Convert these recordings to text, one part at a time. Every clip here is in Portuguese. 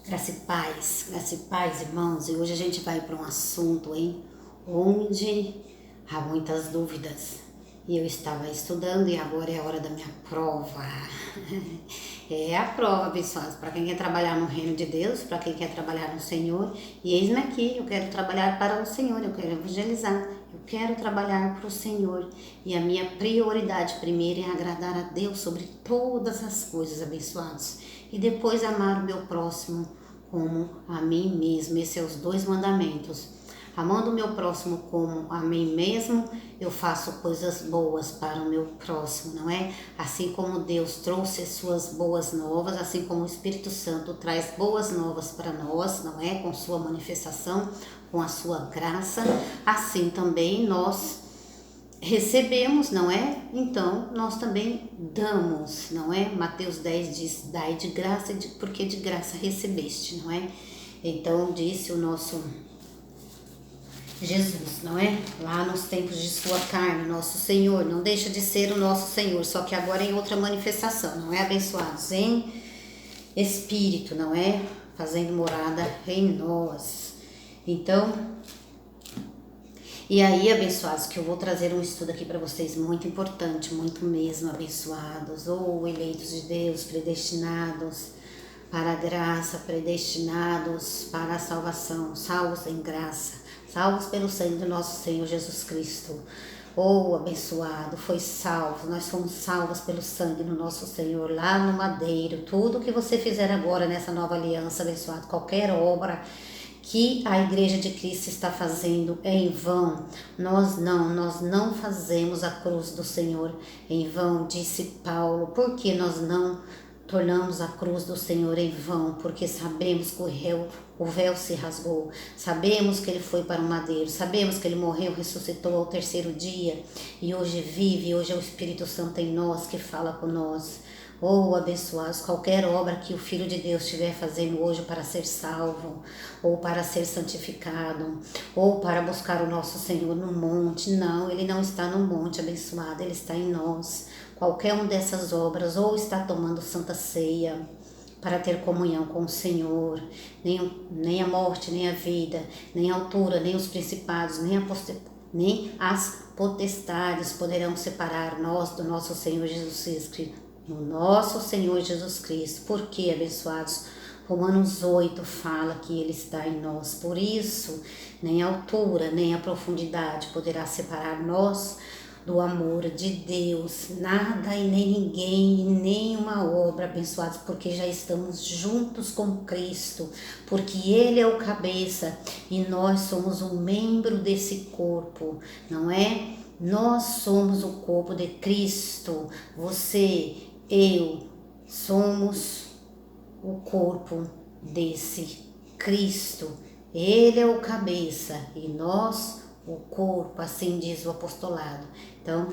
Graça e paz, irmãos. E hoje a gente vai para um assunto, onde há muitas dúvidas. E eu estava estudando e agora é a hora da minha prova. É a prova, abençoados, para quem quer trabalhar no reino de Deus, para quem quer trabalhar no Senhor. E eis-me aqui, eu quero trabalhar para o Senhor, eu quero evangelizar, eu quero trabalhar para o Senhor. E a minha prioridade primeiro é agradar a Deus sobre todas as coisas, abençoados. E depois amar o meu próximo como a mim mesmo. Esses são os 2 mandamentos. Amando o meu próximo como a mim mesmo, eu faço coisas boas para o meu próximo, não é? Assim como Deus trouxe as suas boas novas, assim como o Espírito Santo traz boas novas para nós, não é? Com sua manifestação, com a sua graça, assim também nós recebemos, não é? Então nós também damos, não é? Mateus 10 diz: dai de graça, porque de graça recebeste, não é? Então disse o nosso Jesus, não é? Lá nos tempos de sua carne, nosso Senhor, não deixa de ser o nosso Senhor, só que agora em outra manifestação, não é? Abençoados em espírito, não é? Fazendo morada em nós. Então, e aí, abençoados, que eu vou trazer um estudo aqui para vocês muito importante, muito mesmo, abençoados, ou eleitos de Deus, predestinados para a graça, predestinados para a salvação, salvos em graça, salvos pelo sangue do nosso Senhor Jesus Cristo. Oh, abençoado, foi salvo, nós fomos salvos pelo sangue do nosso Senhor lá no madeiro. Tudo que você fizer agora nessa nova aliança, abençoado, qualquer obra que a Igreja de Cristo está fazendo é em vão. Nós não fazemos a cruz do Senhor em vão, disse Paulo. Por que nós não tornamos a cruz do Senhor em vão? Porque sabemos que o véu se rasgou, sabemos que ele foi para o madeiro, sabemos que ele morreu, ressuscitou ao 3º dia e hoje vive, hoje é o Espírito Santo em nós que fala com nós. Oh, abençoados, qualquer obra que o Filho de Deus estiver fazendo hoje para ser salvo, ou para ser santificado, ou para buscar o nosso Senhor no monte, não, ele não está no monte, abençoado, ele está em nós. Qualquer uma dessas obras, ou está tomando santa ceia para ter comunhão com o Senhor, nem a morte, nem a vida, nem a altura, nem os principados, nem as potestades poderão separar nós do nosso Senhor Jesus Cristo. No nosso Senhor Jesus Cristo. Porque, abençoados, Romanos 8 fala que Ele está em nós. Por isso, nem a altura, nem a profundidade poderá separar nós do amor de Deus. Nada e nem ninguém, e nenhuma obra, abençoados, porque já estamos juntos com Cristo. Porque Ele é o cabeça e nós somos um membro desse corpo, não é? Nós somos o corpo de Cristo. Você, eu, somos o corpo desse Cristo. Ele é o cabeça e nós o corpo, assim diz o apostolado. Então,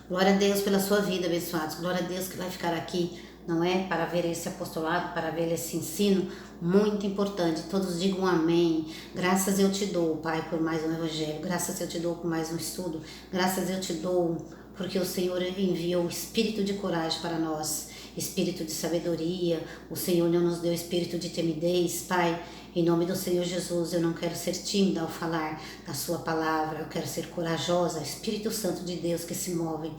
glória a Deus pela sua vida, abençoados. Glória a Deus que vai ficar aqui, não é? Para ver esse apostolado, para ver esse ensino muito importante. Todos digam amém. Graças eu te dou, Pai, por mais um evangelho. Graças eu te dou por mais um estudo. Graças eu te dou porque o Senhor enviou o espírito de coragem para nós, espírito de sabedoria. O Senhor não nos deu espírito de timidez, Pai. Em nome do Senhor Jesus, eu não quero ser tímida ao falar da sua palavra, eu quero ser corajosa, Espírito Santo de Deus que se move.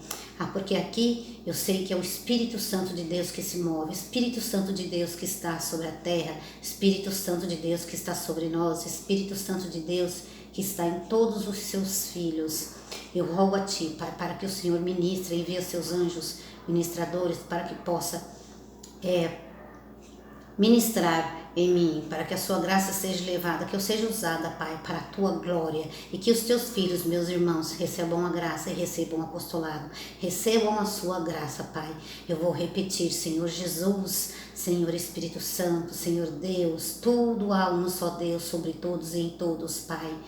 Porque aqui eu sei que é o Espírito Santo de Deus que se move, Espírito Santo de Deus que está sobre a terra, Espírito Santo de Deus que está sobre nós, Espírito Santo de Deus que está em todos os seus filhos. Eu rogo a Ti, Pai, para que o Senhor ministre, envie os seus anjos ministradores para que possa ministrar em mim, para que a sua graça seja levada, que eu seja usada, Pai, para a tua glória, e que os teus filhos, meus irmãos, recebam a graça e recebam o apostolado, recebam a sua graça, Pai. Eu vou repetir: Senhor Jesus, Senhor Espírito Santo, Senhor Deus, tudo há um só Deus sobre todos e em todos, Pai.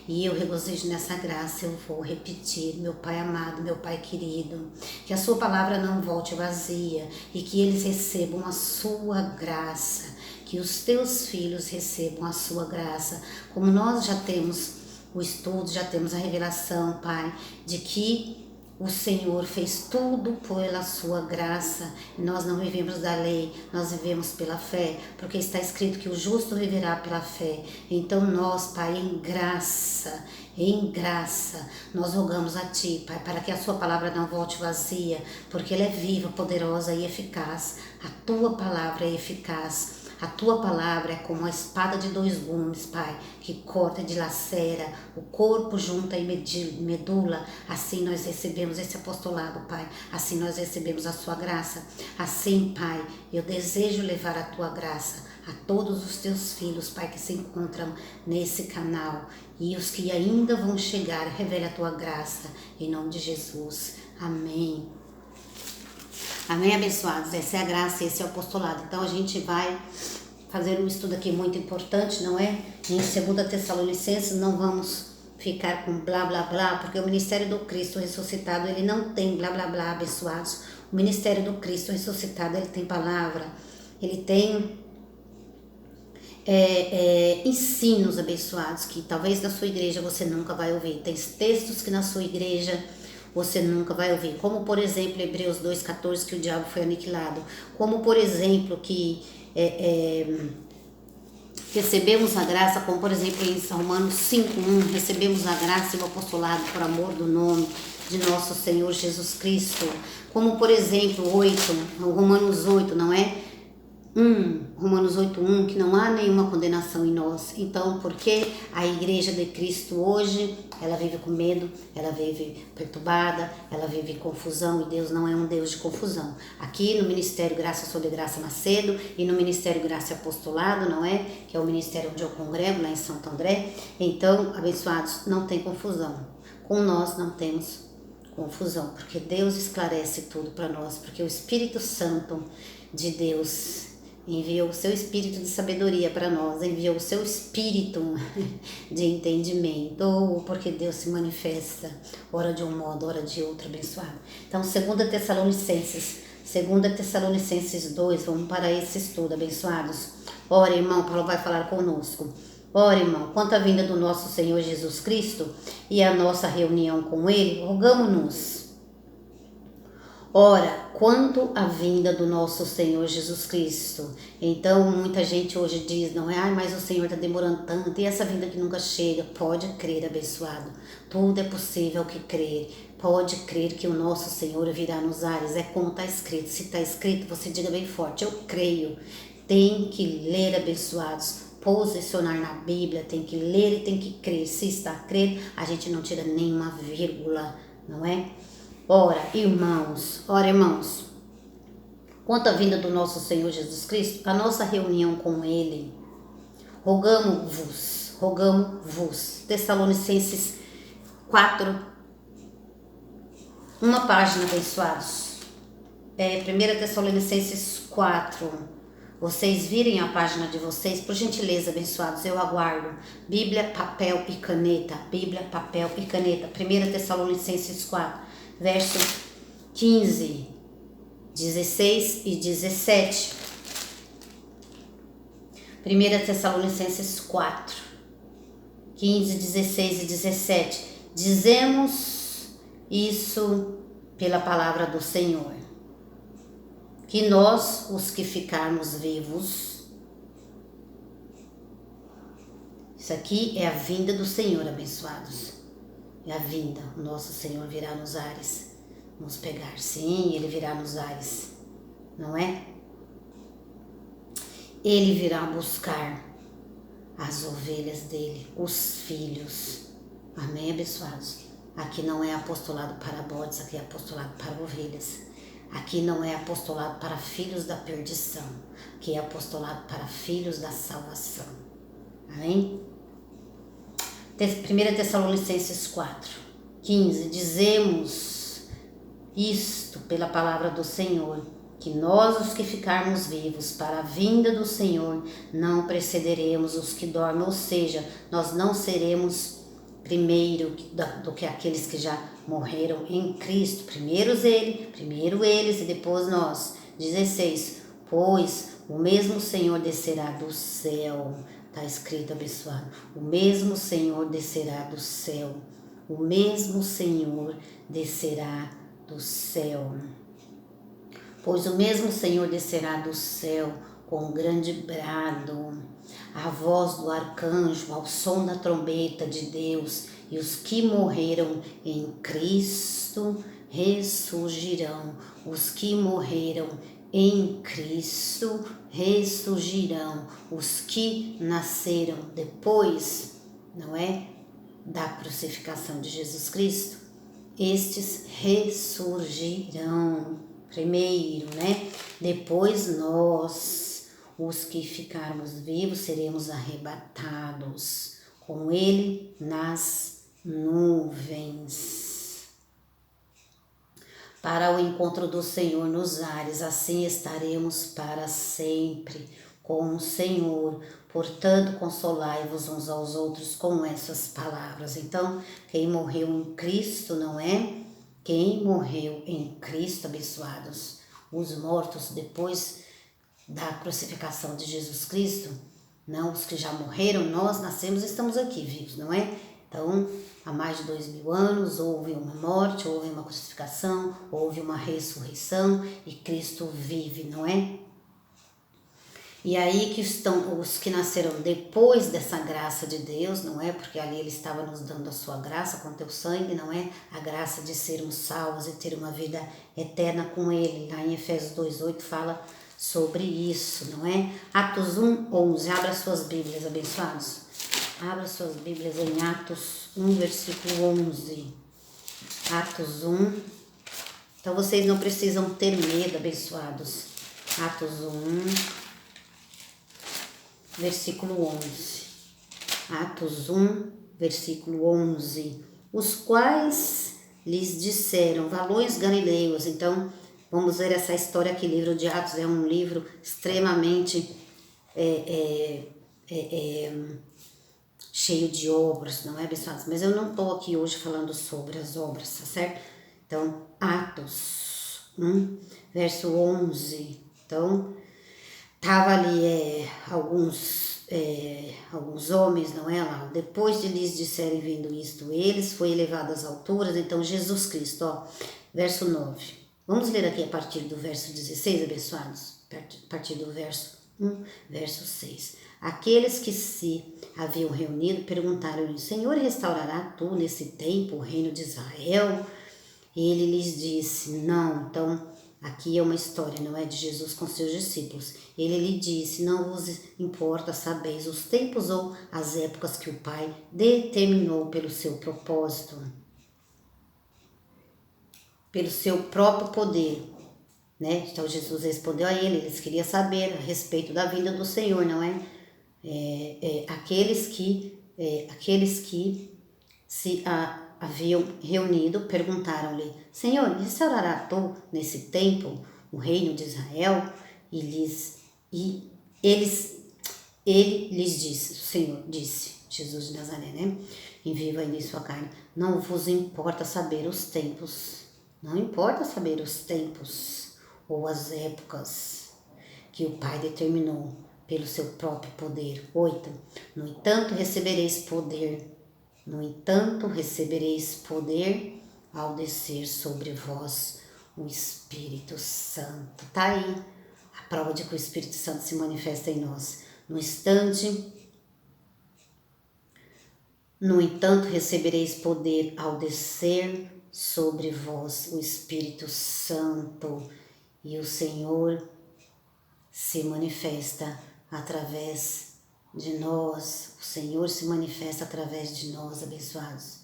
E eu regozijo nessa graça, eu vou repetir, meu Pai amado, meu Pai querido, que a sua palavra não volte vazia e que eles recebam a sua graça, que os teus filhos recebam a sua graça, como nós já temos o estudo, já temos a revelação, Pai, de que O Senhor fez tudo pela sua graça. Nós não vivemos da lei, nós vivemos pela fé, porque está escrito que o justo viverá pela fé. Então nós, Pai, em graça, nós rogamos a Ti, Pai, para que a Sua palavra não volte vazia, porque ela é viva, poderosa e eficaz. A Tua palavra é eficaz. A Tua palavra é como a espada de 2 gumes, Pai, que corta e dilacera o corpo, junta e medula. Assim nós recebemos esse apostolado, Pai. Assim nós recebemos a Sua graça. Assim, Pai, eu desejo levar a Tua graça a todos os Teus filhos, Pai, que se encontram nesse canal. E os que ainda vão chegar, revele a Tua graça. Em nome de Jesus. Amém. Amém, abençoados? Essa é a graça, esse é o apostolado. Então a gente vai fazer um estudo aqui muito importante, não é? Em 2 Tessalonicenses, não vamos ficar com blá blá blá, porque o ministério do Cristo ressuscitado, ele não tem blá blá blá, abençoados. O ministério do Cristo ressuscitado, ele tem palavra, ele tem ensinos, abençoados, que talvez na sua igreja você nunca vai ouvir. Tem textos que na sua igreja você nunca vai ouvir, como por exemplo Hebreus 2,14, que o diabo foi aniquilado, como por exemplo que recebemos a graça, como por exemplo em Romanos 5,1, recebemos a graça e o apostolado por amor do nome de nosso Senhor Jesus Cristo, como por exemplo Romanos 8, não é? Romanos 8,1, que não há nenhuma condenação em nós. Então, porque a igreja de Cristo hoje, ela vive com medo, ela vive perturbada, ela vive em confusão, e Deus não é um Deus de confusão. Aqui no Ministério Graça sobre Graça Macedo e no Ministério Graça e Apostolado, não é? Que é o ministério onde eu congrego, lá em Santo André. Então, abençoados, não tem confusão. Com nós não temos confusão, porque Deus esclarece tudo para nós, porque o Espírito Santo de Deus enviou o seu espírito de sabedoria para nós, enviou o seu espírito de entendimento, porque Deus se manifesta, ora de um modo, ora de outro, abençoado. Então, 2 Tessalonicenses 2, vamos para esse estudo, abençoados. Ora, irmão, Paulo vai falar conosco. Ora, irmão, quanto à vinda do nosso Senhor Jesus Cristo e a nossa reunião com Ele, rogamo-nos. Ora, quanto à vinda do nosso Senhor Jesus Cristo. Então, muita gente hoje diz, não é? Mas o Senhor está demorando tanto, e essa vinda que nunca chega. Pode crer, abençoado. Tudo é possível que crer. Pode crer que o nosso Senhor virá nos ares. É como está escrito. Se está escrito, você diga bem forte, eu creio. Tem que ler, abençoados. Posicionar na Bíblia, tem que ler e tem que crer. Se está a crer, a gente não tira nenhuma vírgula, não é? Ora, irmãos, quanto à vinda do nosso Senhor Jesus Cristo, a nossa reunião com Ele, rogamo-vos, Tessalonicenses 4, uma página, abençoados, 1 Tessalonicenses 4, vocês virem a página de vocês, por gentileza, abençoados, eu aguardo, Bíblia, papel e caneta, 1 Tessalonicenses 4, verso 15, 16 e 17. 1 Tessalonicenses 4, 15, 16 e 17. Dizemos isso pela palavra do Senhor, que nós, os que ficarmos vivos, isso aqui é a vinda do Senhor, abençoados. É a vinda, o nosso Senhor virá nos ares, nos pegar. Sim, Ele virá nos ares, não é? Ele virá buscar as ovelhas dele, os filhos. Amém, abençoados? Aqui não é apostolado para bodes, aqui é apostolado para ovelhas. Aqui não é apostolado para filhos da perdição, aqui é apostolado para filhos da salvação. Amém? 1 Tessalonicenses 4, 15, dizemos isto pela palavra do Senhor, que nós, os que ficarmos vivos para a vinda do Senhor, não precederemos os que dormem, ou seja, nós não seremos primeiro do que aqueles que já morreram em Cristo. Primeiro eles e depois nós. 16, pois o mesmo Senhor descerá do céu. Está escrito, abençoado. O mesmo Senhor descerá do céu o mesmo Senhor descerá do céu. Pois o mesmo Senhor descerá do céu com um grande brado, a voz do arcanjo, ao som da trombeta de Deus, e os que morreram em Cristo ressurgirão. Os que morreram em Cristo ressurgirão. Os que nasceram depois, não é, da crucificação de Jesus Cristo, estes ressurgirão primeiro, né? Depois nós, os que ficarmos vivos, seremos arrebatados com ele nas nuvens para o encontro do Senhor nos ares. Assim estaremos para sempre com o Senhor. Portanto, consolai-vos uns aos outros com essas palavras. Então, quem morreu em Cristo, não é? Quem morreu em Cristo, abençoados, os mortos depois da crucificação de Jesus Cristo, não os que já morreram, nós nascemos e estamos aqui vivos, não é? Então, há mais de 2000 anos, houve uma morte, houve uma crucificação, houve uma ressurreição e Cristo vive, não é? E aí que estão os que nasceram depois dessa graça de Deus, não é? Porque ali Ele estava nos dando a sua graça com teu sangue, não é? A graça de sermos salvos e ter uma vida eterna com Ele. Lá em Efésios 2:8 fala sobre isso, não é? Atos 1:11. Abra suas Bíblias, abençoados. Abra suas Bíblias em Atos 1, versículo 11. Atos 1. Então vocês não precisam ter medo, abençoados. Atos 1. Versículo 11. Atos 1, versículo 11. Os quais lhes disseram, varões galileus. Então, vamos ver essa história aqui. O livro de Atos é um livro extremamente cheio de obras, não é, abençoados? Mas eu não estou aqui hoje falando sobre as obras, tá certo? Então, Atos 1, verso 11. Então, tava ali alguns homens, não é lá? Depois de lhes disserem vendo isto, eles foi elevado às alturas. Então Jesus Cristo, ó, verso 9. Vamos ler aqui a partir do verso 16, abençoados? A partir do verso 1, verso 6. Aqueles que se haviam reunido perguntaram-lhe, Senhor, restaurará tu nesse tempo o reino de Israel? E ele lhes disse, não. Então, aqui é uma história, não é, de Jesus com seus discípulos. Ele lhe disse, não vos importa, sabeis os tempos ou as épocas que o Pai determinou pelo seu propósito, pelo seu próprio poder, né? Então Jesus respondeu a eles queria saber a respeito da vinda do Senhor, não é? Aqueles que se haviam reunido perguntaram-lhe, Senhor, restaurará tu nesse tempo o reino de Israel? Ele lhes disse, o Senhor disse, Jesus de Nazaré, né? Em viva ainda em sua carne, não vos importa saber os tempos, não importa saber os tempos ou as épocas que o Pai determinou pelo seu próprio poder. 8. No entanto, recebereis poder ao descer sobre vós o Espírito Santo. Tá aí a prova de que o Espírito Santo se manifesta em nós. No entanto, recebereis poder ao descer sobre vós o Espírito Santo, e o Senhor se manifesta através de nós. O Senhor se manifesta através de nós, abençoados.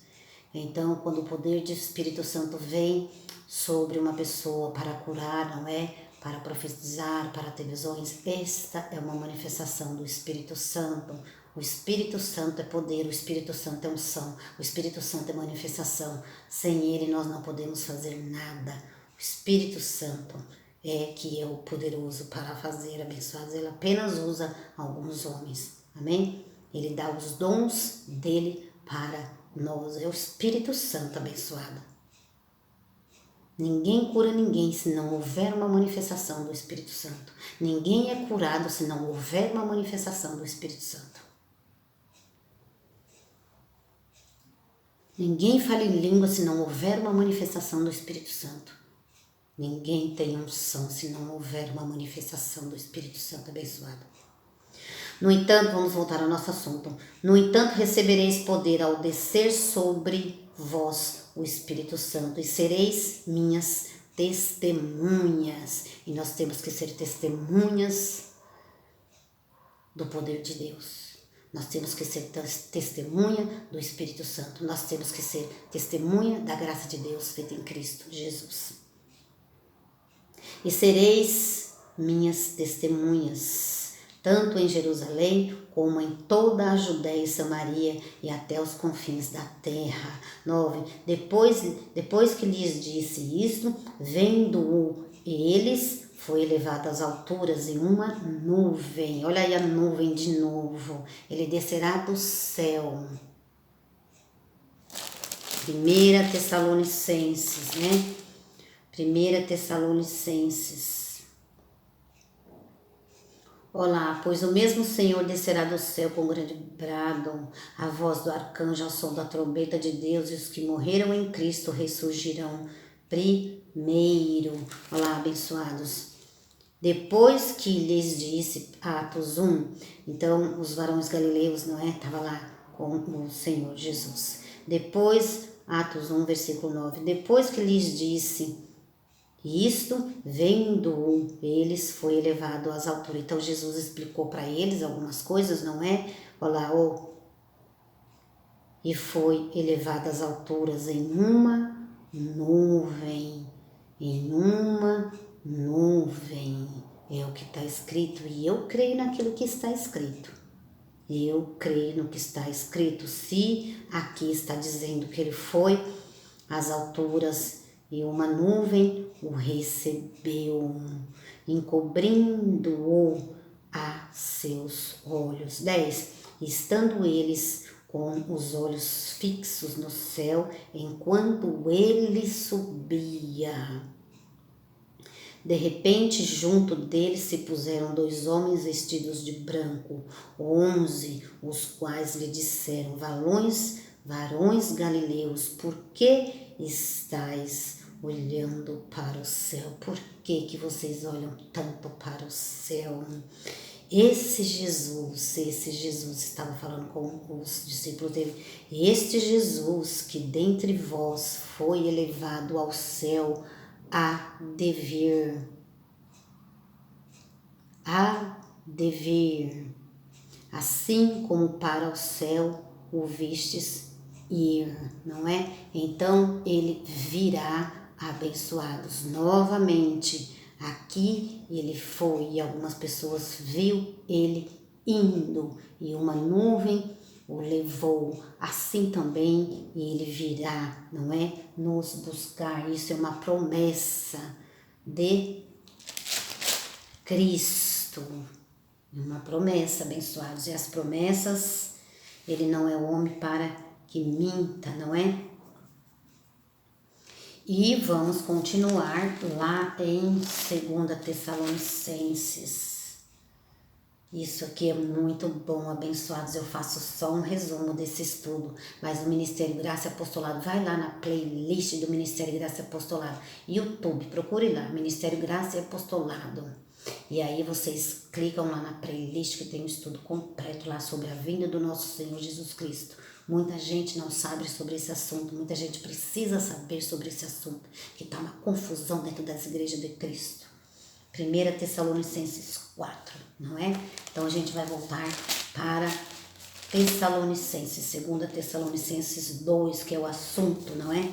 Então, quando o poder do Espírito Santo vem sobre uma pessoa para curar, não é? Para profetizar, para ter visões, esta é uma manifestação do Espírito Santo. O Espírito Santo é poder, o Espírito Santo é unção, o Espírito Santo é manifestação. Sem ele nós não podemos fazer nada. O Espírito Santo é que é o poderoso para fazer, abençoados. Ele apenas usa alguns homens, amém? Ele dá os dons dele para nós. É o Espírito Santo, abençoado. Ninguém cura ninguém se não houver uma manifestação do Espírito Santo. Ninguém é curado se não houver uma manifestação do Espírito Santo. Ninguém fala em língua se não houver uma manifestação do Espírito Santo. Ninguém tem unção se não houver uma manifestação do Espírito Santo abençoado. No entanto, vamos voltar ao nosso assunto. No entanto, recebereis poder ao descer sobre vós o Espírito Santo e sereis minhas testemunhas. E nós temos que ser testemunhas do poder de Deus. Nós temos que ser testemunha do Espírito Santo. Nós temos que ser testemunha da graça de Deus feita em Cristo Jesus. E sereis minhas testemunhas, tanto em Jerusalém como em toda a Judéia e Samaria e até os confins da terra. 9. Depois que lhes disse isto, vendo-o eles, foi elevado às alturas em uma nuvem. Olha aí a nuvem de novo. Ele descerá do céu. 1 Tessalonicenses, né? 1 Tessalonicenses. Olá, pois o mesmo Senhor descerá do céu com grande brado, a voz do arcanjo, ao som da trombeta de Deus, e os que morreram em Cristo ressurgirão primeiro. Olá, abençoados. Depois que lhes disse, Atos 1, então os varões galileus, não é? Estava lá com o Senhor Jesus. Depois, Atos 1, versículo 9, depois que lhes disse isto, vendo eles, foi elevado às alturas. Então Jesus explicou para eles algumas coisas, não é? Olha lá, e foi elevado às alturas em uma nuvem. Em uma nuvem. É o que está escrito. E eu creio naquilo que está escrito. Eu creio no que está escrito. Se aqui está dizendo que ele foi às alturas e uma nuvem o recebeu, encobrindo-o a seus olhos. 10. Estando eles com os olhos fixos no céu, enquanto ele subia, de repente, junto deles se puseram 2 homens vestidos de branco, 11, os quais lhe disseram, varões galileus, por que estáis olhando para o céu? Por que vocês olham tanto para o céu? Esse Jesus estava falando com os discípulos dele, este Jesus que dentre vós foi elevado ao céu, há de vir, assim como para o céu o vistes ir, não é? Então ele virá, abençoados, novamente. Aqui ele foi e algumas pessoas viu ele indo e uma nuvem o levou, assim também ele virá, não é? Nos buscar. Isso é uma promessa de Cristo, uma promessa, abençoados. E as promessas, ele não é homem para que minta, não é? E vamos continuar lá em 2 Tessalonicenses. Isso aqui é muito bom, abençoados. Eu faço só um resumo desse estudo, mas o Ministério Graça e Apostolado, vai lá na playlist do Ministério Graça e Apostolado, YouTube, procure lá, Ministério Graça e Apostolado. E aí vocês clicam lá na playlist que tem um estudo completo lá sobre a vinda do nosso Senhor Jesus Cristo. Muita gente não sabe sobre esse assunto, muita gente precisa saber sobre esse assunto, que está uma confusão dentro das igrejas de Cristo. 1 Tessalonicenses 4, não é? Então a gente vai voltar para Tessalonicenses, 2 Tessalonicenses 2, que é o assunto, não é?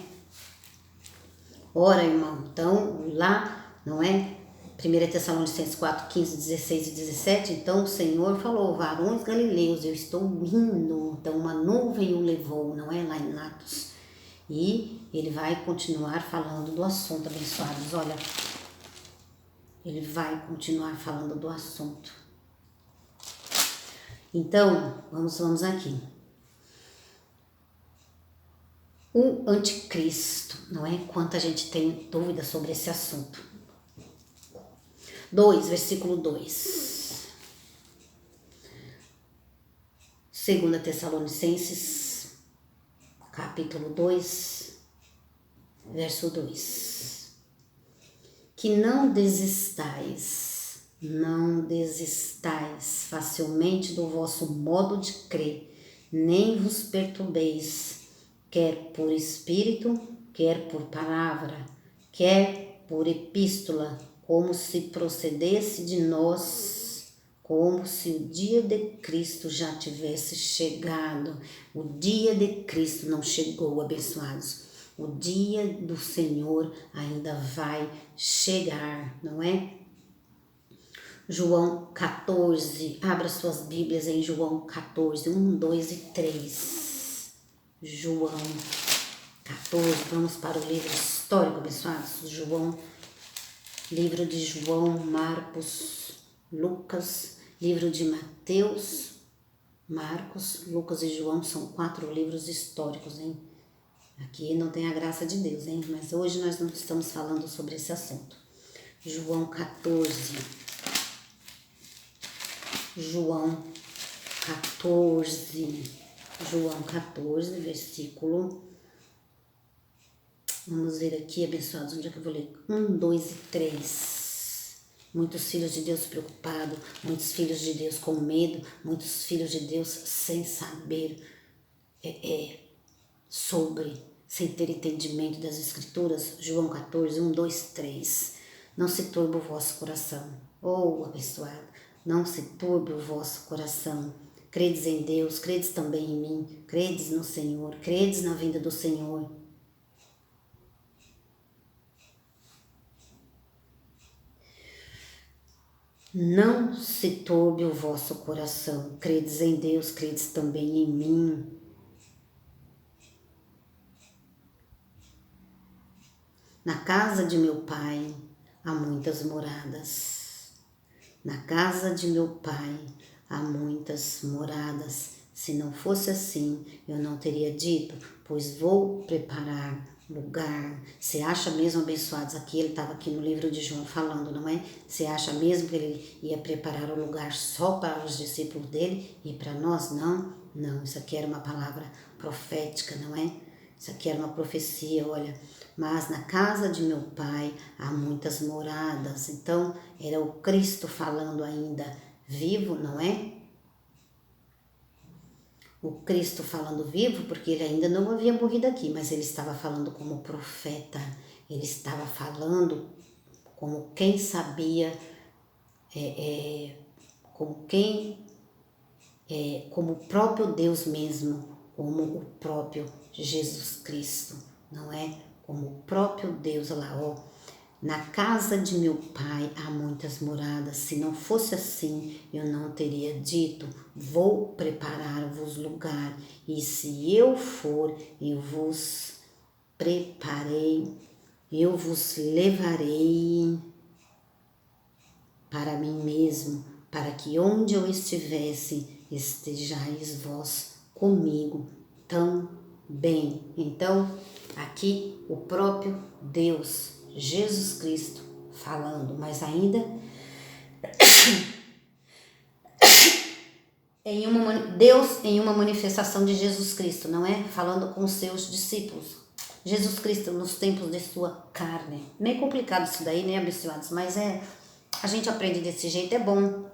Ora, irmão, então lá, não é? 1 Tessalonicenses 4, 15, 16 e 17, então o Senhor falou, varões galileus, eu estou indo. Então uma nuvem o levou, não é? Lá em Atos. E ele vai continuar falando do assunto, abençoados. Olha, ele vai continuar falando do assunto. Então, vamos aqui. O anticristo, não é? Quanta gente tem dúvida sobre esse assunto. 2, versículo 2. 2 Tessalonicenses, capítulo 2, verso 2. Que não desistais facilmente do vosso modo de crer, nem vos perturbeis, quer por espírito, quer por palavra, quer por epístola, como se procedesse de nós, como se o dia de Cristo já tivesse chegado. O dia de Cristo não chegou, abençoados. O dia do Senhor ainda vai chegar, não é? João 14, abra suas Bíblias em João 14, 1, 2 e 3. João 14, vamos para o livro histórico, abençoados. Livro de João, Marcos, Lucas, livro de Mateus, Marcos, Lucas e João são 4 livros históricos, hein? Aqui não tem a graça de Deus, hein? Mas hoje nós não estamos falando sobre esse assunto. João 14, versículo. Vamos ver aqui, abençoados, onde é que eu vou ler? 1, 2 e 3. Muitos filhos de Deus preocupados, muitos filhos de Deus com medo, muitos filhos de Deus sem saber sem ter entendimento das Escrituras. João 14, 1, 2, 3. Não se turbe o vosso coração. Oh, abençoado, não se turbe o vosso coração. Credes em Deus, credes também em mim. Credes no Senhor, credes na vinda do Senhor. Não se turbe o vosso coração. Credes em Deus, credes também em mim. Na casa de meu pai há muitas moradas. Na casa de meu pai há muitas moradas. Se não fosse assim, eu não teria dito, pois vou preparar lugar. Você acha mesmo, abençoados, aqui ele estava aqui no livro de João falando, não é? Você acha mesmo que ele ia preparar o lugar só para os discípulos dele e para nós? Não, não, isso aqui era uma palavra profética, não é? Isso aqui era uma profecia, olha. Mas na casa de meu pai há muitas moradas. Então, era o Cristo falando ainda vivo, não é? O Cristo falando vivo, porque ele ainda não havia morrido aqui, mas ele estava falando como profeta. Ele estava falando como quem sabia, como o próprio Deus mesmo, como o próprio Jesus Cristo, não é? Como o próprio Deus, olha lá, ó. Na casa de meu pai há muitas moradas. Se não fosse assim, eu não teria dito, vou preparar-vos lugar. E se eu for, eu vos preparei, eu vos levarei para mim mesmo, para que onde eu estivesse, estejais vós comigo também. Então, aqui o próprio Deus, Jesus Cristo, falando, mas ainda Deus em uma manifestação de Jesus Cristo, não é? Falando com os seus discípulos. Jesus Cristo nos tempos de sua carne. Meio complicado isso daí, né, abençoados? Mas a gente aprende desse jeito, é bom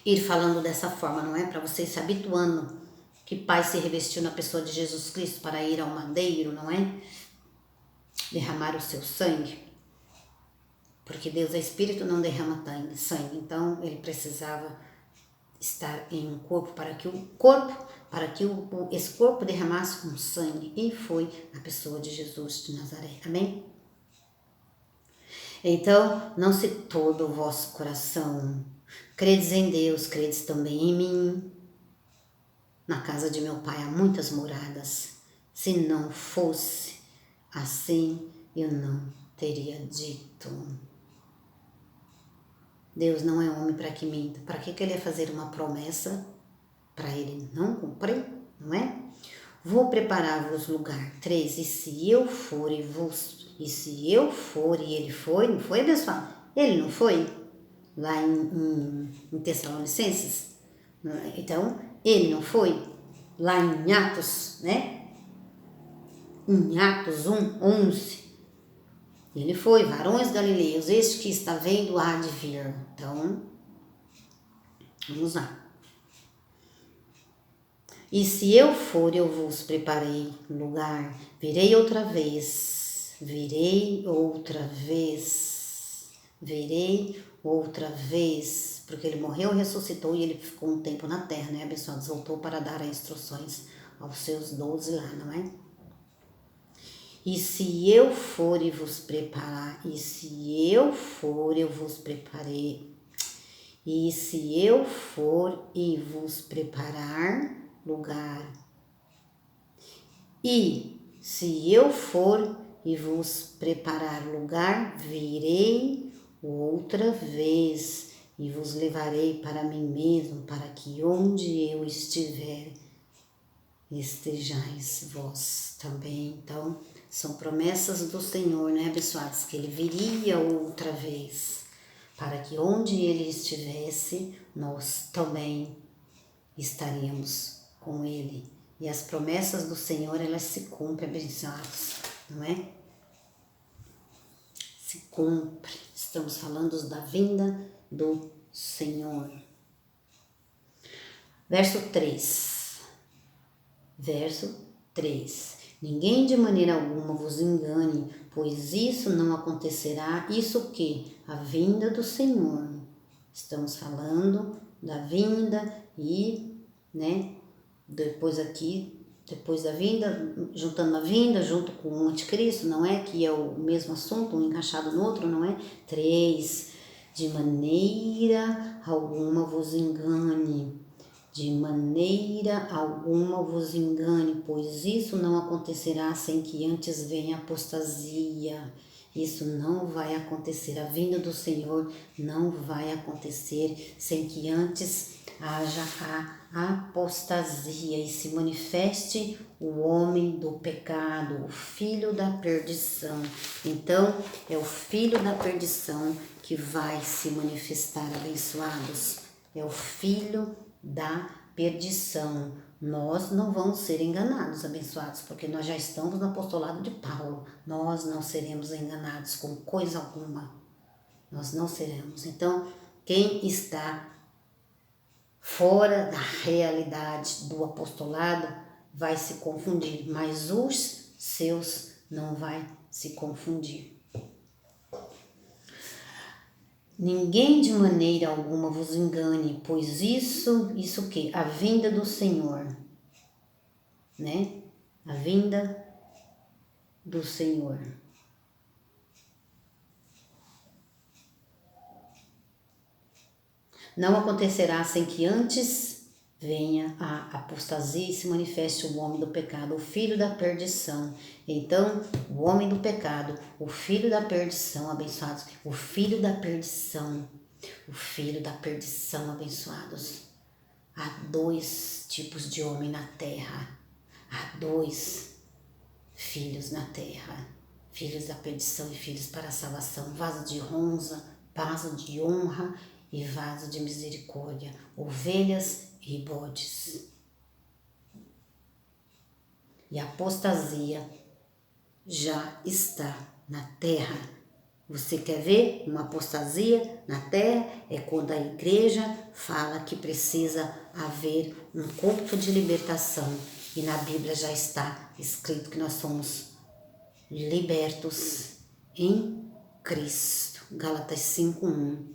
ir falando dessa forma, não é? Para vocês se habituando que Pai se revestiu na pessoa de Jesus Cristo para ir ao madeiro, não é? Derramar o seu sangue. Porque Deus é Espírito, não derrama sangue. Então, ele precisava estar em um corpo para que esse corpo derramasse um sangue. E foi a pessoa de Jesus de Nazaré. Amém? Então, não se turbe o vosso coração. Credes em Deus, credes também em mim. Na casa de meu pai há muitas moradas. Se não fosse assim, eu não teria dito. Deus não é homem para que minta. Para que ele ia fazer uma promessa para ele não cumprir? Não é? Vou preparar-vos lugar. 3. E se eu for e ele foi, não foi, pessoal? Ele não foi? Lá em Tessalonicenses? Então, ele não foi? Lá em Atos, né? em Atos 1:11, ele foi, varões galileus, este que está vendo há de vir. Então, vamos lá. E se eu for, eu vos preparei lugar, virei outra vez, porque ele morreu, ressuscitou e ele ficou um tempo na terra, né, abençoados? Voltou para dar as instruções aos seus 12 lá, não é? E se eu for e vos preparar, e se eu for, eu vos preparei, e se eu for e vos preparar lugar, e se eu for e vos preparar lugar, virei outra vez e vos levarei para mim mesmo, para que onde eu estiver, estejais vós também. Então, são promessas do Senhor, né, abençoados? Que ele viria outra vez, para que onde ele estivesse, nós também estaríamos com ele. E as promessas do Senhor, elas se cumprem, abençoados, não é? Se cumpre. Estamos falando da vinda do Senhor. Verso 3. Ninguém de maneira alguma vos engane, pois isso não acontecerá. Isso o quê? A vinda do Senhor. Estamos falando da vinda e, né, depois da vinda, juntando a vinda junto com o anticristo, não é? Que é o mesmo assunto, um encaixado no outro, não é? 3. De maneira alguma vos engane. De maneira alguma vos engane, pois isso não acontecerá sem que antes venha a apostasia. Isso não vai acontecer. A vinda do Senhor não vai acontecer sem que antes haja a apostasia e se manifeste o homem do pecado, o filho da perdição. Então, é o filho da perdição que vai se manifestar, abençoados. É o filho da perdição. Nós não vamos ser enganados, abençoados, porque nós já estamos no apostolado de Paulo. Nós não seremos enganados com coisa alguma. Nós não seremos. Então, quem está fora da realidade do apostolado vai se confundir, mas os seus não vai se confundir. Ninguém de maneira alguma vos engane, pois isso o quê? A vinda do Senhor, né? A vinda do Senhor. Não acontecerá sem que antes venha a apostasia e se manifeste o homem do pecado, o filho da perdição. Então, o homem do pecado, o filho da perdição, abençoados, o filho da perdição, abençoados. Há 2 tipos de homem na terra, há 2 filhos na terra, filhos da perdição e filhos para a salvação, vaso de honra e vaso de misericórdia, ovelhas e bodes. E a apostasia já está na terra. Você quer ver uma apostasia na terra? É quando a igreja fala que precisa haver um corpo de libertação. E na Bíblia já está escrito que nós somos libertos em Cristo. Gálatas 5:1.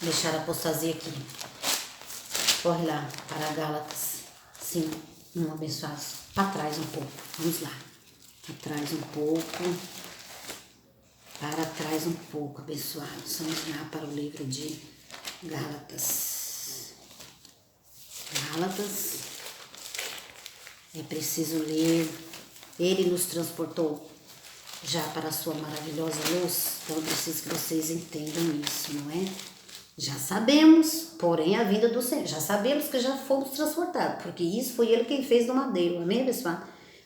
Deixar a apostasia aqui. Corre lá para Gálatas 5:1, abençoados. Para trás um pouco. Vamos lá. Para trás um pouco, abençoados. Vamos lá para o livro de Gálatas. É preciso ler. Ele nos transportou já para a sua maravilhosa luz. Então, eu preciso que vocês entendam isso, não é? Já sabemos, porém, a vinda do Senhor. Já sabemos que já fomos transportados, porque isso foi Ele quem fez no madeiro, amém, pessoal?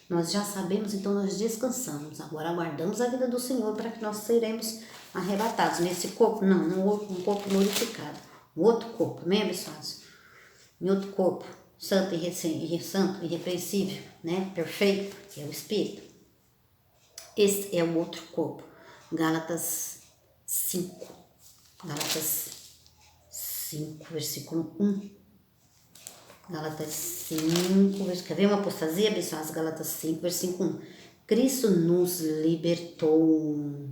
Nós já sabemos, então nós descansamos. Agora aguardamos a vinda do Senhor para que nós seremos arrebatados nesse corpo. Não, um corpo glorificado. Um outro corpo, amém, pessoal? Em outro corpo, santo, santo, irrepreensível, né? Perfeito, que é o Espírito. Este é o outro corpo. Gálatas 5. Gálatas 5, versículo 1. Gálatas 5, quer ver uma apostasia, abençoados? Gálatas 5, versículo 1. Cristo nos libertou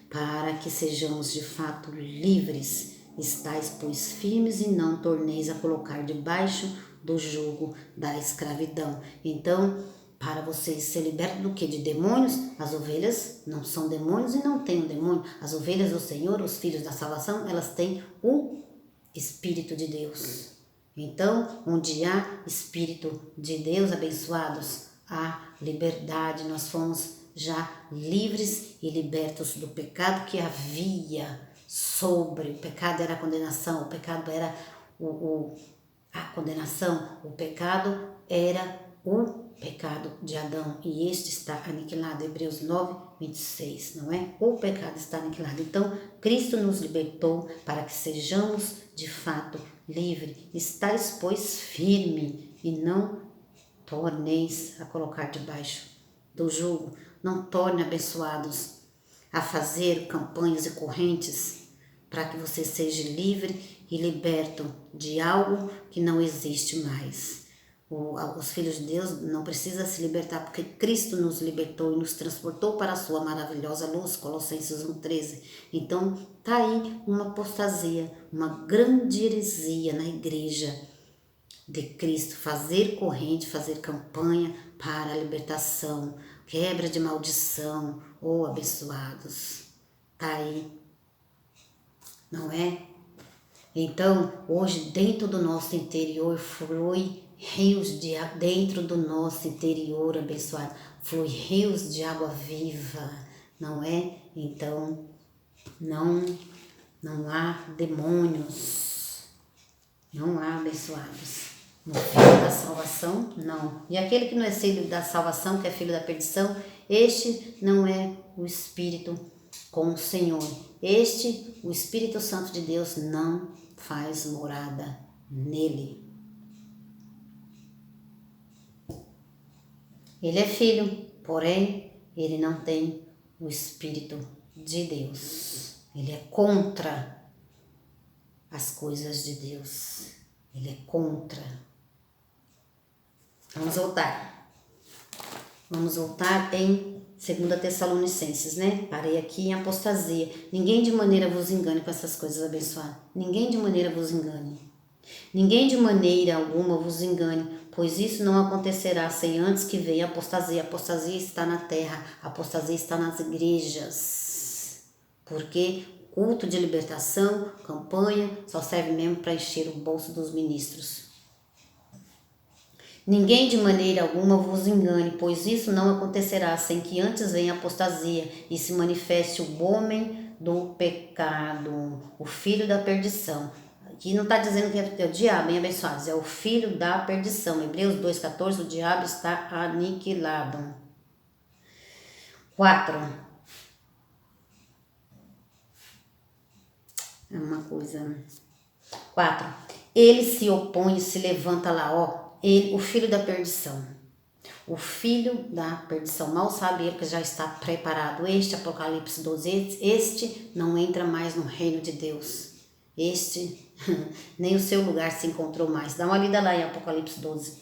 para que sejamos de fato livres. Estais, pois, firmes e não torneis a colocar debaixo do jugo da escravidão. Então, para vocês ser libertos do que? De demônios? As ovelhas não são demônios e não têm um demônio. As ovelhas do Senhor, os filhos da salvação, elas têm o Espírito de Deus. Então, onde há Espírito de Deus, abençoados, há liberdade. Nós fomos já livres e libertos do pecado que havia sobre. O pecado era a condenação, o pecado era a condenação, o pecado era o pecado de Adão e este está aniquilado. Hebreus 9, 26, não é? O pecado está aniquilado. Então, Cristo nos libertou para que sejamos de fato livres. Estais, pois, firme e não torneis a colocar debaixo do jugo. Não torne, abençoados, a fazer campanhas e correntes para que você seja livre e liberto de algo que não existe mais. Os filhos de Deus não precisam se libertar porque Cristo nos libertou e nos transportou para a sua maravilhosa luz, Colossenses 1,13. Então, está aí uma apostasia, uma grande heresia na igreja de Cristo, fazer corrente, fazer campanha para a libertação, quebra de maldição, abençoados. Está aí, não é? Então, hoje, dentro do nosso interior, flui rios de água, dentro do nosso interior, abençoado, flui rios de água viva, não é? Então, não há demônios, não há, abençoados. No filho da salvação, não. E aquele que não é filho da salvação, que é filho da perdição, este não é o Espírito com o Senhor. Este, o Espírito Santo de Deus, não faz morada nele. Ele é filho, porém, ele não tem o Espírito de Deus. Ele é contra as coisas de Deus. Ele é contra. Vamos voltar. Vamos voltar em 2 Tessalonicenses, né? Parei aqui em apostasia. Ninguém de maneira vos engane com essas coisas, abençoadas. Ninguém de maneira vos engane. Ninguém de maneira alguma vos engane, pois isso não acontecerá sem antes que venha a apostasia. A apostasia está na terra, a apostasia está nas igrejas. Porque culto de libertação, campanha, só serve mesmo para encher o bolso dos ministros. Ninguém de maneira alguma vos engane, pois isso não acontecerá sem que antes venha a apostasia e se manifeste o homem do pecado, o filho da perdição. Aqui não está dizendo que é o diabo, hein, abençoados? É o filho da perdição. Hebreus 2,14, o diabo está aniquilado. 4. É uma coisa. 4. Ele se opõe e se levanta lá, ele, o filho da perdição. O filho da perdição. Mal sabe ele que já está preparado. Este, Apocalipse 12, este não entra mais no reino de Deus. Este, nem o seu lugar se encontrou mais. Dá uma lida lá em Apocalipse 12.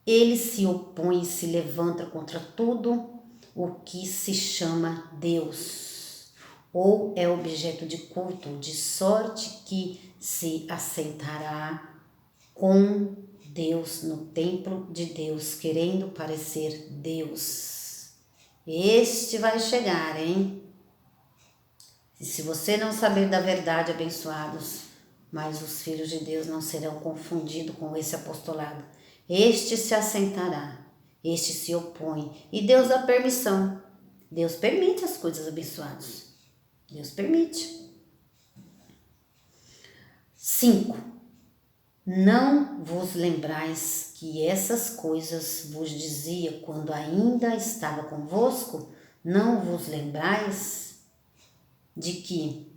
Ele se opõe e se levanta contra tudo o que se chama Deus, ou é objeto de culto, de sorte que se assentará com Deus no templo de Deus, querendo parecer Deus. Este vai chegar, hein? E se você não saber da verdade, abençoados, mas os filhos de Deus não serão confundidos com esse apostolado. Este se assentará, este se opõe. E Deus dá permissão. Deus permite as coisas, abençoados. Deus permite. 5. Não vos lembrais que essas coisas vos dizia quando ainda estava convosco? Não vos lembrais de que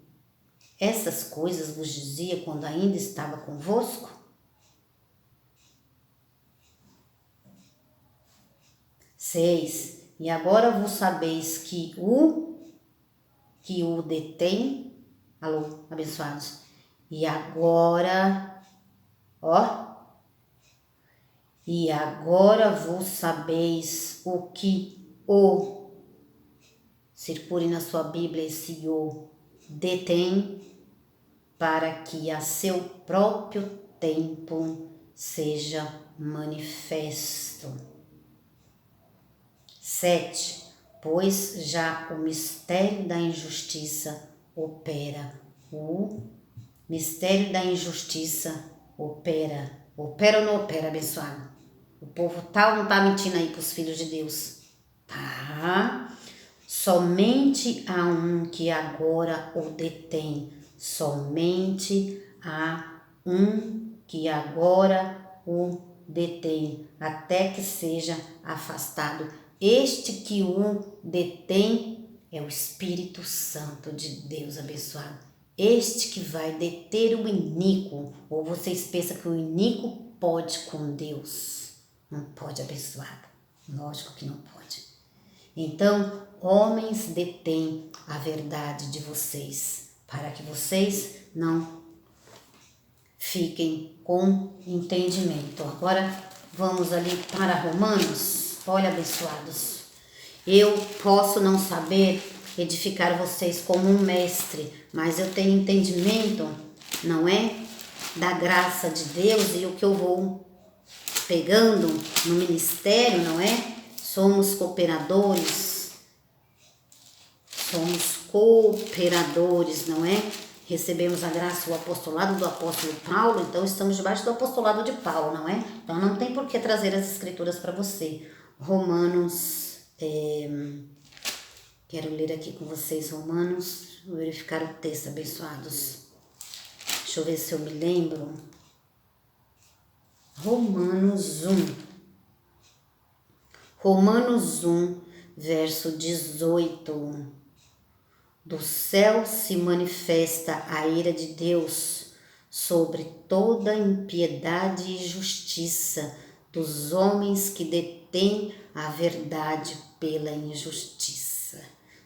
essas coisas vos dizia quando ainda estava convosco? 6. E agora vos sabeis que o detém. Alô, abençoados. E agora, ó. E agora vos sabeis o que o, circule na sua Bíblia esse o, detém, para que a seu próprio tempo seja manifesto. 7. Pois já o mistério da injustiça opera. O mistério da injustiça opera. Opera ou não opera, abençoado? O povo tal não tá mentindo aí pros filhos de Deus. Tá? Somente há um que agora o detém. Somente há um que agora o detém, até que seja afastado. Este que o detém é o Espírito Santo de Deus, abençoado. Este que vai deter o iníquo. Ou vocês pensam que o iníquo pode com Deus? Não pode, abençoado. Lógico que não pode. Então, homens, detêm a verdade de vocês, para que vocês não fiquem com entendimento. Agora, vamos ali para Romanos. Olha, abençoados, eu posso não saber edificar vocês como um mestre, mas eu tenho entendimento, não é? Da graça de Deus e o que eu vou pegando no ministério, não é? Somos cooperadores, não é? Recebemos a graça e o apostolado do apóstolo Paulo, então estamos debaixo do apostolado de Paulo, não é? Então não tem por que trazer as escrituras para você. Romanos, quero ler aqui com vocês Romanos, vou verificar o texto, abençoados. Deixa eu ver se eu me lembro. Romanos 1, verso 18. Do céu se manifesta a ira de Deus sobre toda impiedade e injustiça dos homens que detêm a verdade pela injustiça.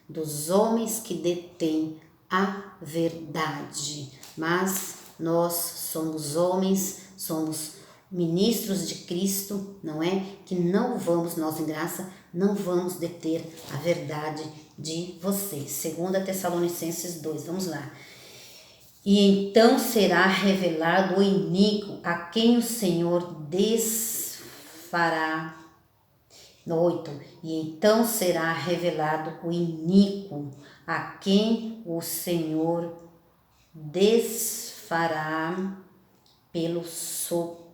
Dos homens que detêm a verdade. Mas nós somos homens, somos ministros de Cristo, não é? Que não vamos, nós em graça, não vamos deter a verdade de vocês. 2 Tessalonicenses 2, vamos lá. E então será revelado o iníquo, a quem o Senhor desfará. 8. E então será revelado o iníquo, a quem o Senhor desfará pelo sopro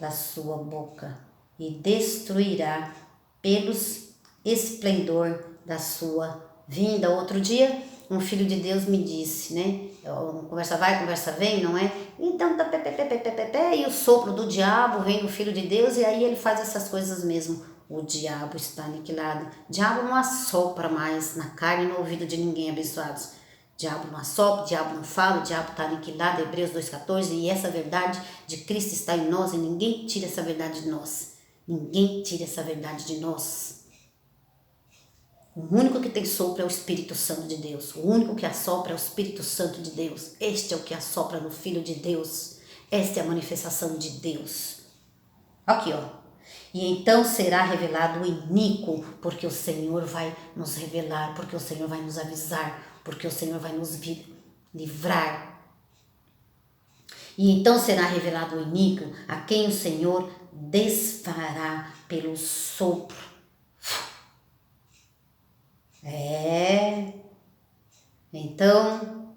da sua boca e destruirá pelos esplendor da sua vinda. Outro dia, um filho de Deus me disse, né? Conversa vai, conversa vem, não é? Então tá pé, e o sopro do diabo vem no filho de Deus e aí ele faz essas coisas mesmo. O diabo está aniquilado. O diabo não assopra mais na carne e no ouvido de ninguém, abençoados. O diabo não assopra, o diabo não fala, o diabo está aniquilado, Hebreus 2,14, e essa verdade de Cristo está em nós e ninguém tira essa verdade de nós. Ninguém tira essa verdade de nós. O único que tem sopro é o Espírito Santo de Deus. O único que assopra é o Espírito Santo de Deus. Este é o que assopra no Filho de Deus. Esta é a manifestação de Deus. Aqui, ó. E então será revelado o iníquo, porque o Senhor vai nos revelar, porque o Senhor vai nos avisar, porque o Senhor vai nos livrar. E então será revelado o iníquo, a quem o Senhor desfará pelo sopro. Então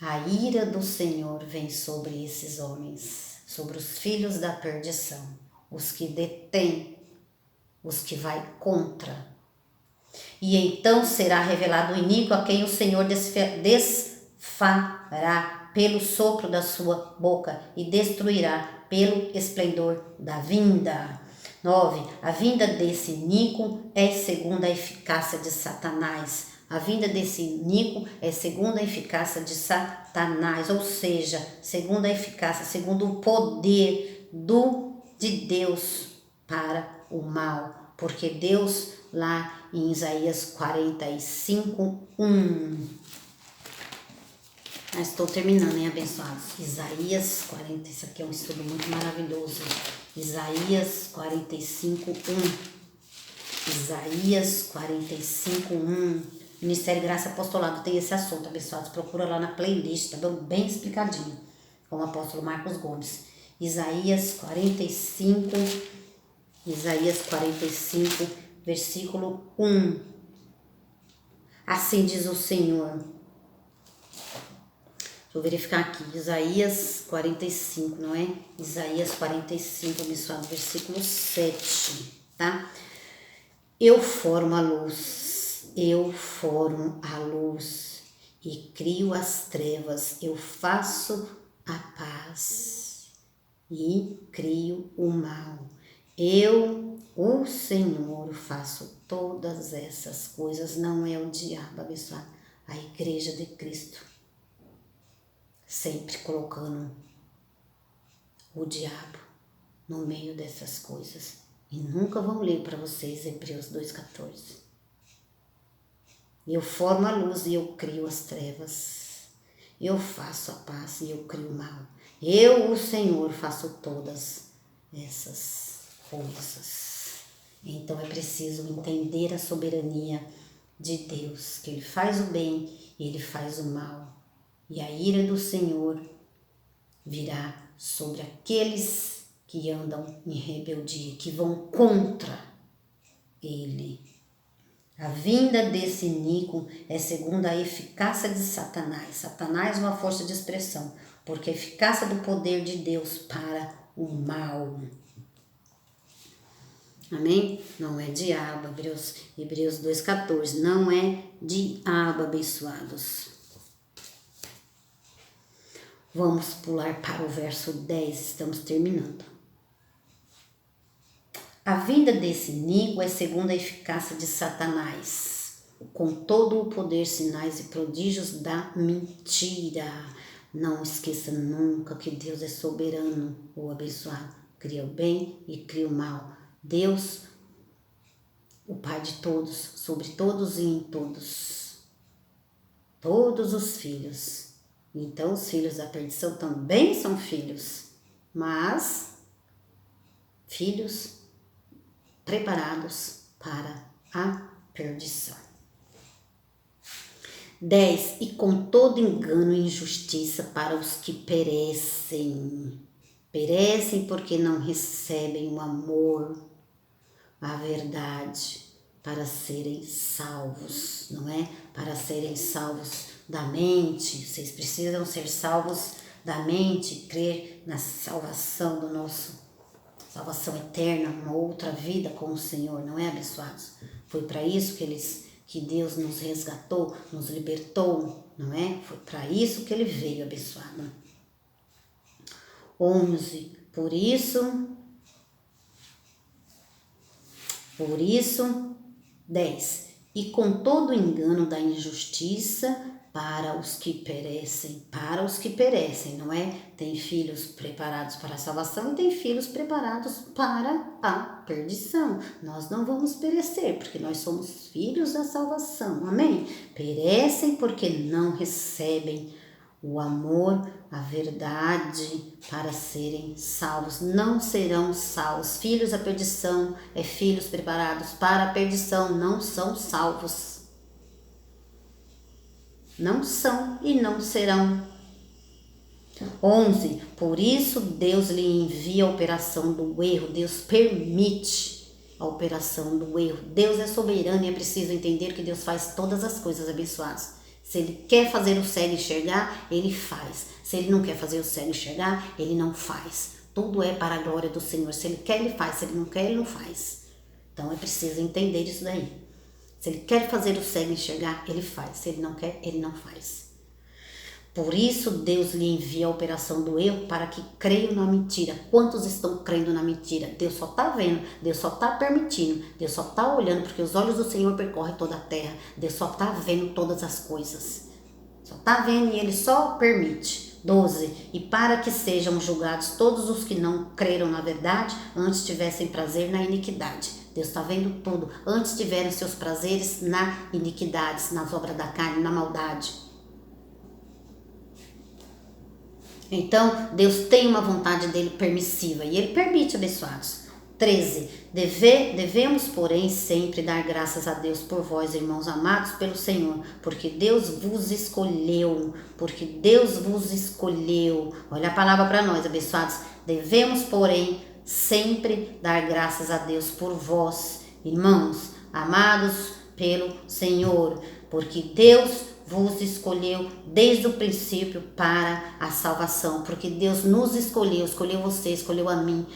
a ira do Senhor vem sobre esses homens, sobre os filhos da perdição, os que detêm, os que vai contra. E então será revelado o iníquo, a quem o Senhor desfará pelo sopro da sua boca e destruirá pelo esplendor da vinda. 9. A vinda desse iníquo é segundo a eficácia de Satanás. A vinda desse iníquo é segundo a eficácia de Satanás, ou seja, segundo a eficácia, segundo o poder de Deus para o mal. Porque Deus, lá em Isaías 45:1, estou terminando, hein, abençoados? Isaías 40, isso aqui é um estudo muito maravilhoso. Isaías 45:1. Isaías 45:1. Ministério Graça Apostolado tem esse assunto, abençoados. Procura lá na playlist, tá bem explicadinho, com o apóstolo Marcos Gomes. Isaías 45, versículo 1. Assim diz o Senhor. Vou verificar aqui, Isaías 45, não é? Isaías 45, abençoado, versículo 7, tá? Eu formo a luz e crio as trevas, eu faço a paz e crio o mal. Eu, o Senhor, faço todas essas coisas, não é o diabo, abençoado. A igreja de Cristo, sempre colocando o diabo no meio dessas coisas. E nunca vão ler para vocês Hebreus 2:14. Eu formo a luz e eu crio as trevas. Eu faço a paz e eu crio o mal. Eu, o Senhor, faço todas essas coisas. Então é preciso entender a soberania de Deus, que Ele faz o bem e Ele faz o mal. E a ira do Senhor virá sobre aqueles que andam em rebeldia, que vão contra Ele. A vinda desse iníquo é segundo a eficácia de Satanás. Satanás é uma força de expressão, porque a eficácia do poder de Deus para o mal. Amém? Não é diabo, Hebreus 2:14, não é diabo, abençoados. Vamos pular para o verso 10, estamos terminando. A vinda desse iníquo é segundo a eficácia de Satanás, com todo o poder, sinais e prodígios da mentira. Não esqueça nunca que Deus é soberano, o abençoado, cria o bem e cria o mal. Deus, o Pai de todos, sobre todos e em todos. Todos os filhos. Então os filhos da perdição também são filhos, mas filhos preparados para a perdição. 10. E com todo engano e injustiça para os que perecem. Perecem porque não recebem o amor, a verdade, para serem salvos, não é? Para serem salvos da mente. Vocês precisam ser salvos da mente, crer na salvação do nosso, salvação eterna, uma outra vida com o Senhor, não é, abençoados? Foi para isso que Deus nos resgatou, nos libertou, não é? Foi para isso que Ele veio, abençoado. 11. Por isso, 10. E com todo o engano da injustiça para os que perecem, não é? Tem filhos preparados para a salvação e tem filhos preparados para a perdição. Nós não vamos perecer, porque nós somos filhos da salvação, amém? Perecem porque não recebem o amor, a verdade, para serem salvos. Não serão salvos. Filhos da perdição é filhos preparados para a perdição, não são salvos. Não são e não serão. 11. Por isso Deus lhe envia a operação do erro. Deus permite a operação do erro. Deus é soberano e é preciso entender que Deus faz todas as coisas, abençoadas. Se Ele quer fazer o cego enxergar, Ele faz. Se Ele não quer fazer o cego enxergar, Ele não faz. Tudo é para a glória do Senhor. Se Ele quer, Ele faz. Se Ele não quer, Ele não faz. Então é preciso entender isso daí. Se Ele quer fazer o cego enxergar, Ele faz. Se Ele não quer, Ele não faz. Por isso Deus lhe envia a operação do erro para que creiam na mentira. Quantos estão crendo na mentira? Deus só está vendo, Deus só está permitindo, Deus só está olhando, porque os olhos do Senhor percorrem toda a terra. Deus só está vendo todas as coisas. Só está vendo e Ele só permite. 12. E para que sejam julgados todos os que não creram na verdade, antes tivessem prazer na iniquidade. Deus está vendo tudo. Antes tiveram seus prazeres na iniquidade, nas obras da carne, na maldade. Então, Deus tem uma vontade dele permissiva e ele permite, abençoados. 13. Devemos, porém, sempre dar graças a Deus por vós, irmãos amados pelo Senhor, porque Deus vos escolheu, Olha a palavra para nós, abençoados. Devemos, porém, sempre dar graças a Deus por vós, irmãos amados pelo Senhor, porque Deus vos escolheu desde o princípio para a salvação, porque Deus nos escolheu você, escolheu a mim,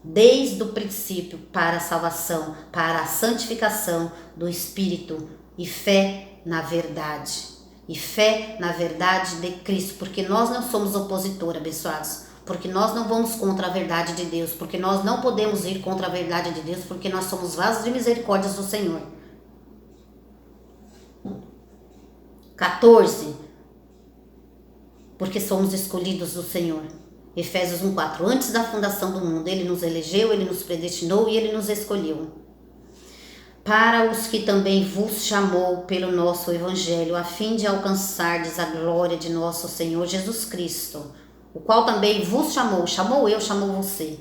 desde o princípio para a salvação, para a santificação do Espírito e fé na verdade. E fé na verdade de Cristo, porque nós não somos opositores, abençoados, porque nós não vamos contra a verdade de Deus, porque nós não podemos ir contra a verdade de Deus, porque nós somos vasos de misericórdias do Senhor. 14. Porque somos escolhidos do Senhor. Efésios 1:4. Antes da fundação do mundo, Ele nos elegeu, Ele nos predestinou e Ele nos escolheu. Para os que também vos chamou pelo nosso Evangelho, a fim de alcançardes a glória de nosso Senhor Jesus Cristo, o qual também vos chamou eu, chamou você.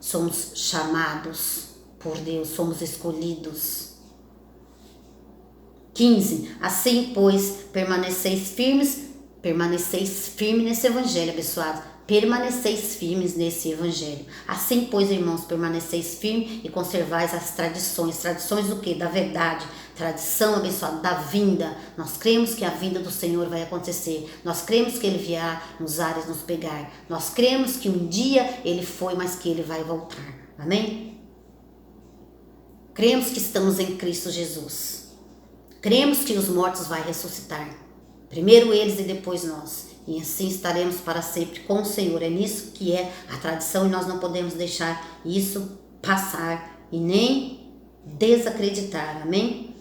Somos chamados por Deus, somos escolhidos. 15. Assim, pois, permaneceis firmes nesse evangelho, abençoado. Permaneceis firmes nesse evangelho. Assim, pois, irmãos, permaneceis firmes e conservais as tradições. Tradições do quê? Da verdade. Tradição, abençoado, da vinda. Nós cremos que a vinda do Senhor vai acontecer. Nós cremos que Ele virá nos ares nos pegar. Nós cremos que um dia Ele foi, mas que Ele vai voltar. Amém? Cremos que estamos em Cristo Jesus. Cremos que os mortos vão ressuscitar. Primeiro eles e depois nós. E assim estaremos para sempre com o Senhor. É nisso que é a tradição e nós não podemos deixar isso passar e nem desacreditar. Amém?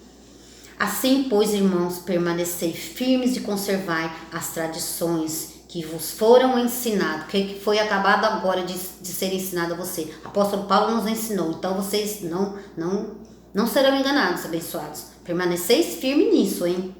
Assim, pois, irmãos, permanecei firmes e conservai as tradições que vos foram ensinadas. O que foi acabado agora de ser ensinado a você? O apóstolo Paulo nos ensinou. Então vocês não serão enganados, abençoados. Permaneceis firmes nisso, hein?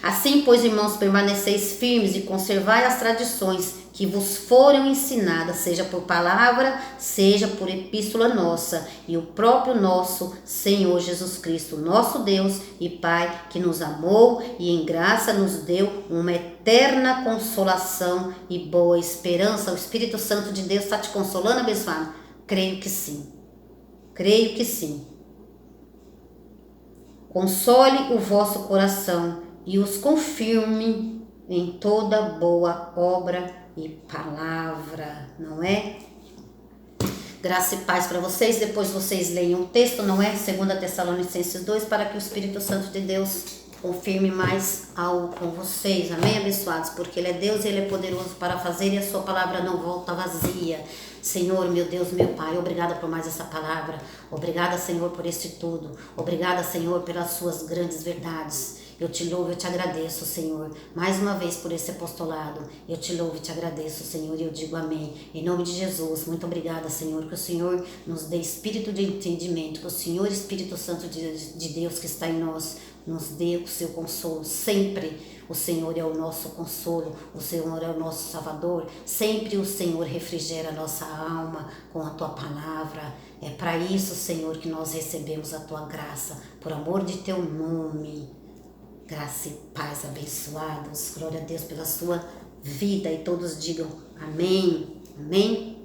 Assim, pois, irmãos, permaneceis firmes e conservai as tradições que vos foram ensinadas, seja por palavra, seja por epístola nossa, e o próprio nosso Senhor Jesus Cristo, nosso Deus e Pai, que nos amou e em graça nos deu uma eterna consolação e boa esperança. O Espírito Santo de Deus está te consolando, abençoado? Creio que sim. Creio que sim. Console o vosso coração e os confirme em toda boa obra e palavra, não é? Graça e paz para vocês. Depois vocês leiam o texto, não é? 2 Tessalonicenses 2, para que o Espírito Santo de Deus confirme mais algo com vocês. Amém, abençoados? Porque Ele é Deus e Ele é poderoso para fazer e a sua palavra não volta vazia. Senhor, meu Deus, meu Pai, obrigada por mais essa palavra. Obrigada, Senhor, por este tudo. Obrigada, Senhor, pelas suas grandes verdades. Eu te louvo, eu te agradeço, Senhor, mais uma vez por esse apostolado. Eu te louvo e te agradeço, Senhor, e eu digo amém. Em nome de Jesus, muito obrigada, Senhor, que o Senhor nos dê espírito de entendimento, que o Senhor, Espírito Santo de Deus que está em nós, nos dê o seu consolo. Sempre o Senhor é o nosso consolo, o Senhor é o nosso Salvador. Sempre o Senhor refrigera a nossa alma com a Tua palavra. É para isso, Senhor, que nós recebemos a Tua graça, por amor de Teu nome. Graça e paz, abençoados. Glória a Deus pela sua vida. E todos digam amém, amém.